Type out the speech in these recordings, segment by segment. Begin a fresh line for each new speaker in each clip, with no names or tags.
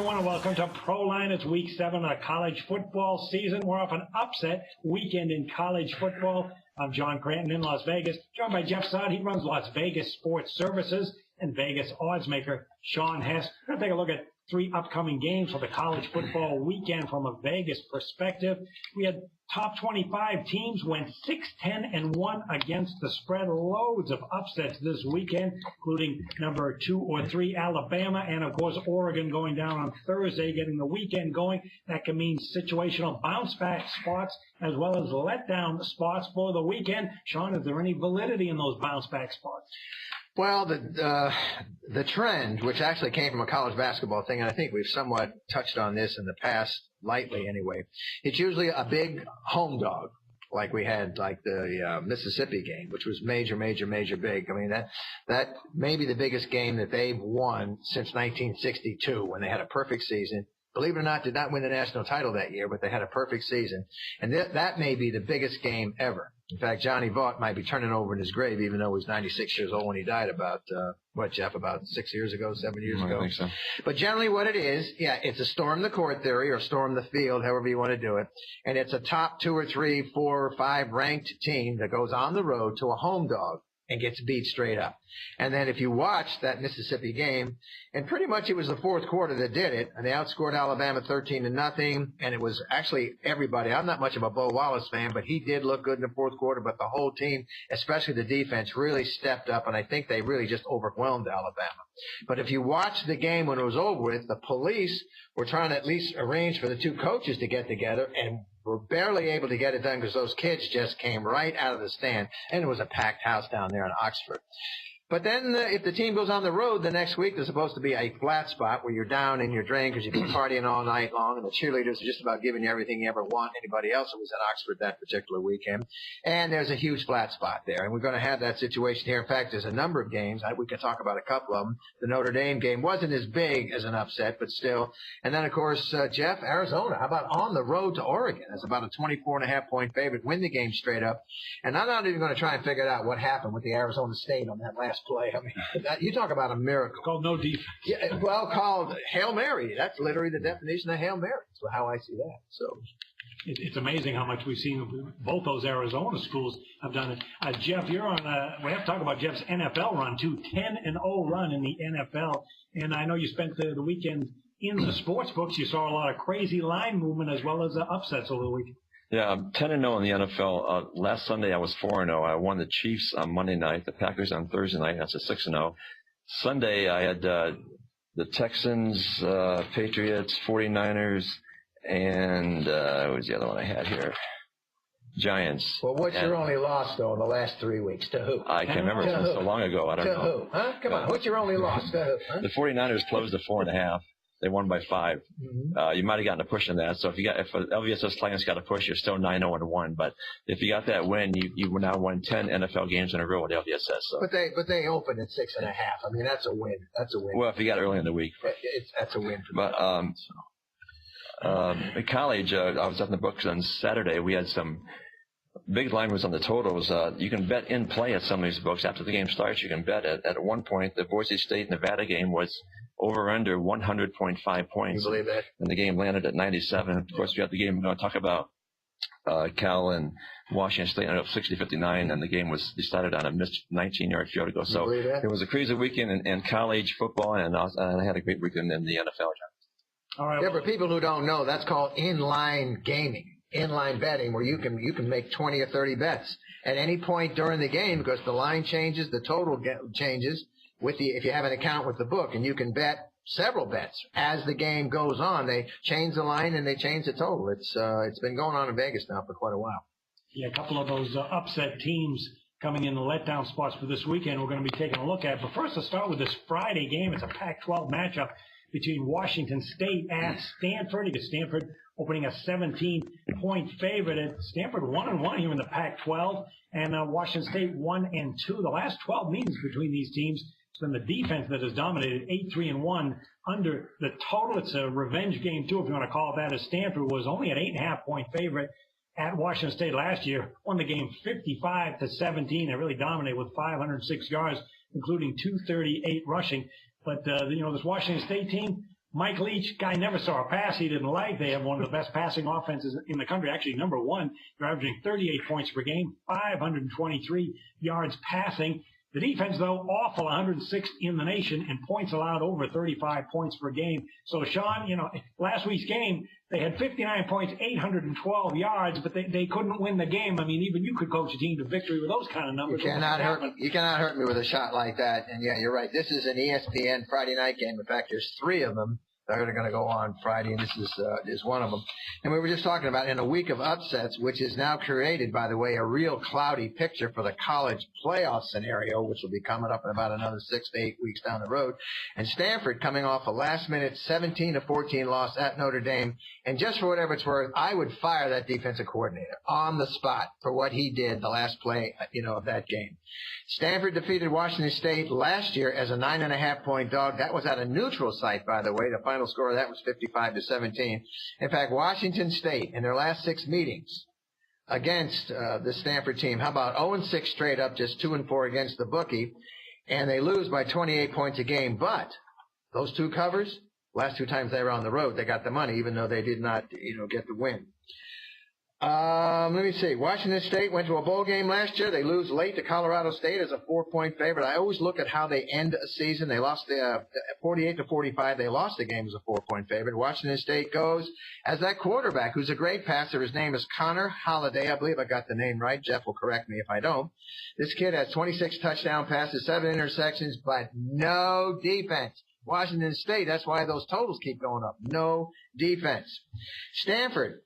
everyone, and welcome to Pro Line. It's Week 7 of the college football season. We're off an upset weekend in college football. I'm John Cranton in Las Vegas, joined by Jeff Sod. He runs Las Vegas Sports Services, and Vegas oddsmaker Sean Hess. We're going to take a look at 3 upcoming games for the college football weekend from a Vegas perspective. We had top 25 teams went 6-10-1 against the spread. Loads of upsets this weekend, including number 2 or 3 Alabama, and of course Oregon going down on Thursday, getting the weekend going. That can mean situational bounce back spots as well as letdown spots for the weekend. Sean, is there any validity in those bounce back spots?
Well, the trend, which actually came from a college basketball thing, and I think we've somewhat touched on this in the past, lightly anyway, it's usually a big home dog, like we had, like the Mississippi game, which was major big. I mean, that may be the biggest game that they've won since 1962, when they had a perfect season. Believe it or not, did not win the national title that year, but they had a perfect season. And that may be the biggest game ever. In fact, Johnny Vaught might be turning over in his grave, even though he's 96 years old when he died about, Jeff, about 6 years ago, 7 years ago?
I think so.
But generally what it is, it's a storm the court theory or storm the field, however you want to do it. And it's a top 2 or 3, 4 or 5 ranked team that goes on the road to a home dog and gets beat straight up. And then if you watch that Mississippi game, and pretty much it was the fourth quarter that did it, and they outscored Alabama 13-0, and it was actually everybody. I'm not much of a Bo Wallace fan, but he did look good in the fourth quarter, but the whole team, especially the defense, really stepped up, and I think they really just overwhelmed Alabama. But if you watch the game when it was over with, the police were trying to at least arrange for the 2 coaches to get together, and were barely able to get it done because those kids just came right out of the stand, and it was a packed house down there in Oxford. But then if the team goes on the road the next week, there's supposed to be a flat spot where you're down in your drain because you've been partying all night long, and the cheerleaders are just about giving you everything you ever want. Anybody else who was in Oxford that particular weekend. And there's a huge flat spot there, and we're going to have that situation here. In fact, there's a number of games. We can talk about a couple of them. The Notre Dame game wasn't as big as an upset, but still. And then, of course, Jeff, Arizona. How about on the road to Oregon? It's about a 24.5-point favorite. Win the game straight up. And I'm not even going to try and figure out what happened with the Arizona State on that last play. I mean, you talk about a miracle.
Called no defense.
Yeah, well, called Hail Mary. That's literally the definition of Hail Mary. That's how I see that. So
it's amazing how much we've seen. Both those Arizona schools have done it. Jeff, you're on. We have to talk about Jeff's NFL run too. 10-0 run in the NFL, and I know you spent the weekend in the sports books. You saw a lot of crazy line movement as well as upsets over the weekend.
Yeah, I'm 10-0 in the NFL. Last Sunday I was 4-0. I won the Chiefs on Monday night, the Packers on Thursday night. That's a 6-0. Sunday I had the Texans, Patriots, 49ers, and what was the other one I had here? Giants.
Well, what's your only loss, though, in the last 3 weeks? To who?
I can't remember. It's been so long ago. I don't know.
To who? Huh? Come on. What's your only loss? To who? Huh?
The 49ers closed to 4.5. They won by 5.
Mm-hmm.
You might have gotten a push in that. So if LVSS Lions got a push, you're still 9-0-1. But if you got that win, you now won 10 NFL games in a row with LVSS. So.
But they opened at 6.5. I mean, that's a win. That's a win.
Well, if you got it early in the week.
That's a win for
me. But in college, I was up in the books on Saturday. We had some big line was on the totals. You can bet in play at some of these books. After the game starts, you can bet at one point the Boise State-Nevada game was over under 100.5 points.
You believe that?
And the game landed at 97. Of course, we have the game we're going to talk about. Cal and Washington State ended up 60-59, and the game was decided on a missed 19-yard field goal. So it was a crazy weekend in college football, and I had a great weekend in the NFL.
All right.
Yeah, for people who don't know, that's called inline gaming, inline betting, where you can make 20 or 30 bets at any point during the game because the line changes, the total changes if you have an account with the book, and you can bet several bets as the game goes on. They change the line and they change the total. It's been going on in Vegas now for quite a while.
Yeah, a couple of those upset teams coming in the letdown spots for this weekend we're going to be taking a look at. But first, let's start with this Friday game. It's a Pac-12 matchup between Washington State and Stanford. You get Stanford opening a 17-point favorite. Stanford 1-1 here in the Pac-12, and Washington State 1-2. The last 12 meetings between these teams, it's been the defense that has dominated, 8-3-1 under the total. It's a revenge game, too, if you want to call it that, as Stanford was only an 8.5-point favorite at Washington State last year. Won the game 55-17. They really dominated with 506 yards, including 238 rushing. But, this Washington State team, Mike Leach, guy never saw a pass he didn't like. They have one of the best passing offenses in the country, actually number one. They're averaging 38 points per game, 523 yards passing. The defense, though, awful, 106th in the nation, and points allowed over 35 points per game. So, Sean, last week's game, they had 59 points, 812 yards, but they couldn't win the game. I mean, even you could coach a team to victory with those kind of numbers.
You cannot hurt me with a shot like that. And, yeah, you're right. This is an ESPN Friday night game. In fact, there's 3 of them. They're going to go on Friday, and this is one of them. And we were just talking about in a week of upsets, which is now created, by the way, a real cloudy picture for the college playoff scenario, which will be coming up in about another 6 to 8 weeks down the road. And Stanford coming off a last-minute 17-14 loss at Notre Dame. And just for whatever it's worth, I would fire that defensive coordinator on the spot for what he did the last play, of that game. Stanford defeated Washington State last year as a 9.5-point dog. That was at a neutral site, by the way. The final score of that was 55-17. In fact, Washington State, in their last 6 meetings against the Stanford team, how about 0-6 straight up, just 2-4 against the bookie, and they lose by 28 points a game. But those 2 covers, last 2 times they were on the road, they got the money, even though they did not, get the win. Let me see. Washington State went to a bowl game last year. They lose late to Colorado State as a 4-point favorite. I always look at how they end a season. They lost 48-45. They lost the game as a 4-point favorite. Washington State goes as that quarterback, who's a great passer. His name is Connor Halliday. I believe I got the name right. Jeff will correct me if I don't. This kid has 26 touchdown passes, 7 interceptions, but no defense. Washington State, that's why those totals keep going up. No defense. Stanford.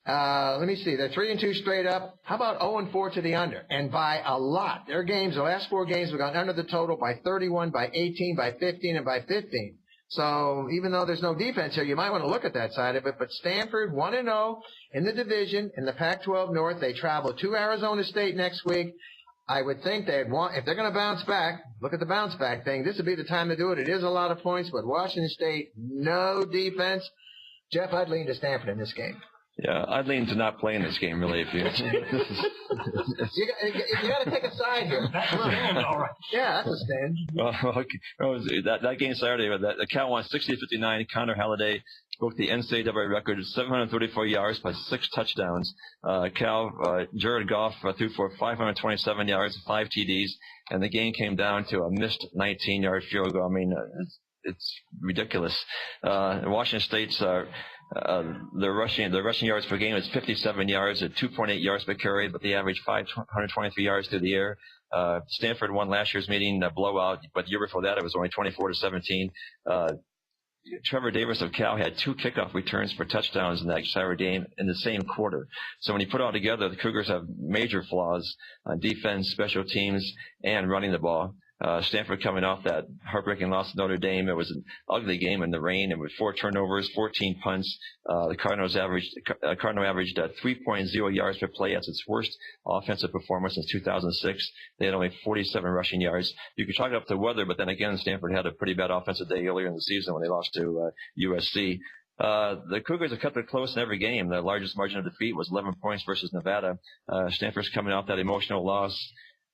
Let me see. They're 3-2 straight up. How about 0-4 to the under? And by a lot. Their games, the last 4 games, have gone under the total by 31, by 18, by 15, and by 15. So even though there's no defense here, you might want to look at that side of it. But Stanford 1-0 in the division in the Pac-12 North. They travel to Arizona State next week. I would think they'd want, if they're going to bounce back, look at the bounce back thing. This would be the time to do it. It is a lot of points, but Washington State, no defense. Jeff, I'd lean to Stanford in this game.
Yeah, I'd lean to not play in this game, really. If you
got to take a side here.
That's a stand, all right.
Yeah, that's a stand.
That game Saturday, the Cal won 60-59. Connor Halliday broke the NCAA record, 734 yards by 6 touchdowns. Jared Goff threw for 527 yards, 5 TDs, and the game came down to a missed 19-yard field goal. I mean, it's ridiculous. Washington State's the rushing yards per game is 57 yards at 2.8 yards per carry, but they average 523 yards through the air. Stanford won last year's meeting, a blowout, but the year before that it was only 24-17. Trevor Davis of Cal had 2 kickoff returns for touchdowns in that Saturday game in the same quarter. So when you put it all together, the Cougars have major flaws on defense, special teams, and running the ball. Stanford coming off that heartbreaking loss to Notre Dame. It was an ugly game in the rain, and with 4 turnovers, 14 punts. The Cardinal averaged 3.0 yards per play. That's its worst offensive performance since 2006. They had only 47 rushing yards. You could chalk it up to weather, but then again, Stanford had a pretty bad offensive day earlier in the season when they lost to USC. The Cougars have kept it close in every game. The largest margin of defeat was 11 points versus Nevada. Stanford's coming off that emotional loss.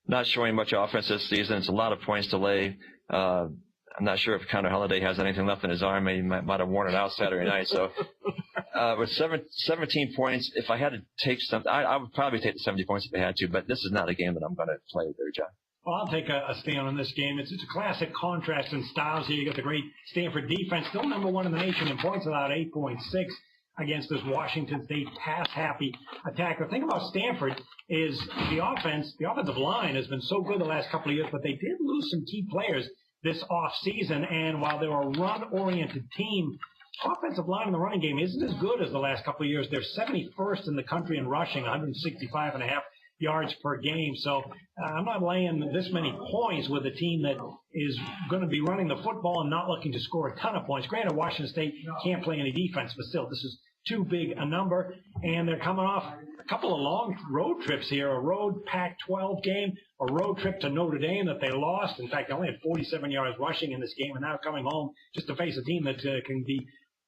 Not showing much offense this season. It's a lot of points to lay. I'm not sure if Connor Halliday has anything left in his arm. He might have worn it out Saturday night. So with 17 points, if I had to take something, I would probably take the 70 points if I had to, but this is not a game that I'm going to play there, John.
Well, I'll take a stand on this game. It's a classic contrast in styles here. You got the great Stanford defense, still number 1 in the nation in points allowed, 8.6. Against this Washington State pass-happy attack. The thing about Stanford is the offensive line has been so good the last couple of years, but they did lose some key players this offseason. And while they're a run-oriented team, offensive line in the running game isn't as good as the last couple of years. They're 71st in the country in rushing, 165.5 yards per game. So I'm not laying this many points with a team that is going to be running the football and not looking to score a ton of points. Granted, Washington State can't play any defense, but still, this is too big a number. And they're coming off a couple of long road trips here, a road Pac-12 game, a road trip to Notre Dame that they lost. In fact, they only had 47 yards rushing in this game, and now coming home just to face a team that can be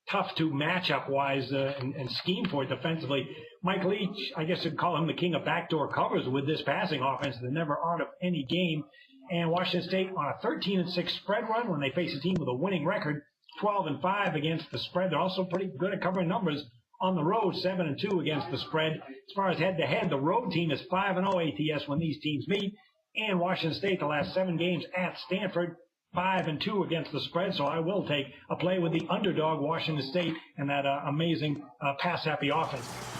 tough to matchup-wise and scheme for it defensively. Mike Leach, I guess you'd call him the king of backdoor covers with this passing offense. They're never out of any game. And Washington State on a 13-6 spread run when they face a team with a winning record, 12-5 against the spread. They're also pretty good at covering numbers on the road, 7-2 against the spread. As far as head-to-head, the road team is 5-0 ATS when these teams meet. And Washington State, the last 7 games at Stanford, 5-2 against the spread. So I will take a play with the underdog Washington State and that amazing pass-happy offense.